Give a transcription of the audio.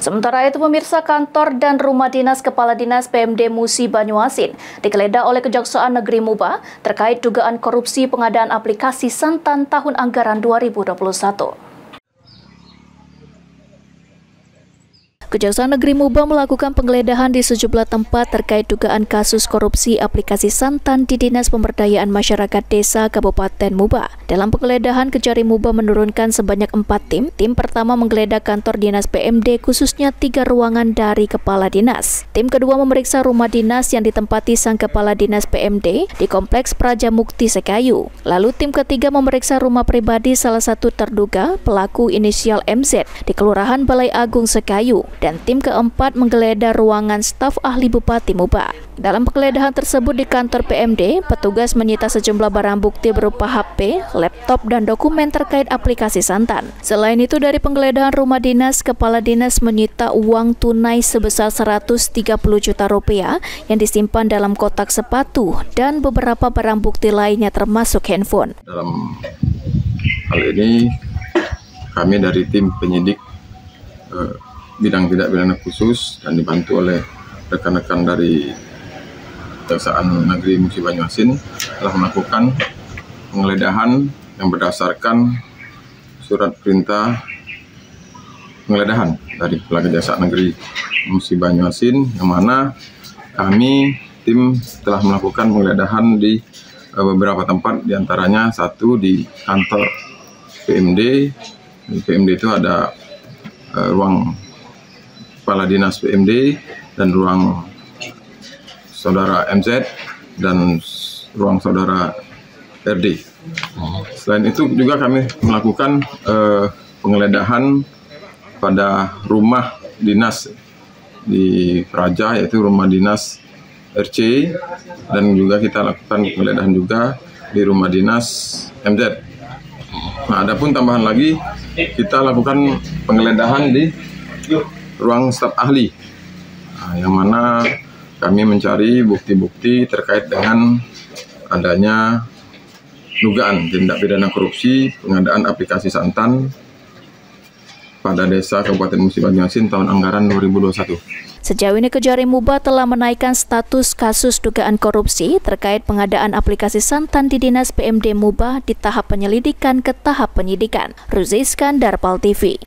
Sementara itu, pemirsa, kantor dan rumah dinas Kepala Dinas PMD Musi Banyuasin digeledah oleh Kejaksaan Negeri Muba terkait dugaan korupsi pengadaan aplikasi Santan tahun anggaran 2021. Kejaksaan Negeri Muba melakukan penggeledahan di sejumlah tempat terkait dugaan kasus korupsi aplikasi Santan di Dinas Pemberdayaan Masyarakat Desa Kabupaten Muba. Dalam penggeledahan, Kejari Muba menurunkan sebanyak 4 tim. Tim pertama menggeledah kantor dinas PMD, khususnya 3 ruangan dari Kepala Dinas. Tim kedua memeriksa rumah dinas yang ditempati sang Kepala Dinas PMD di Kompleks Praja Mukti Sekayu. Lalu tim ketiga memeriksa rumah pribadi salah satu terduga pelaku inisial MZ di Kelurahan Balai Agung Sekayu. Dan tim keempat menggeledah ruangan staf ahli Bupati Muba. Dalam penggeledahan tersebut di kantor PMD, petugas menyita sejumlah barang bukti berupa HP, laptop, dan dokumen terkait aplikasi Santan. Selain itu, dari penggeledahan rumah dinas, Kepala Dinas menyita uang tunai sebesar 130 juta rupiah yang disimpan dalam kotak sepatu dan beberapa barang bukti lainnya termasuk handphone. Dalam hal ini, kami dari tim penyidik bidang tindak pidana khusus dan dibantu oleh rekan-rekan dari Kejaksaan Negeri Musi Banyuasin telah melakukan penggeledahan yang berdasarkan surat perintah penggeledahan dari Kepala Kejaksaan Negeri Musi Banyuasin, yang mana kami tim telah melakukan penggeledahan di beberapa tempat, diantaranya satu di kantor PMD. Di PMD itu ada ruang Kepala Dinas PMD dan ruang Saudara MZ dan ruang Saudara RD. Selain itu juga kami melakukan penggeledahan pada rumah dinas di Praja, yaitu rumah dinas RC, dan juga kita lakukan penggeledahan juga di rumah dinas MZ. Nah, adapun tambahan lagi, kita lakukan penggeledahan di ruang staf ahli, yang mana kami mencari bukti-bukti terkait dengan adanya dugaan tindak pidana korupsi pengadaan aplikasi Santan pada Desa Kabupaten Musi Banyuasin tahun anggaran 2021. Sejauh ini Kejari Muba telah menaikkan status kasus dugaan korupsi terkait pengadaan aplikasi Santan di Dinas PMD Muba di tahap penyelidikan ke tahap penyidikan. Ruzi Iskandar, PAL TV.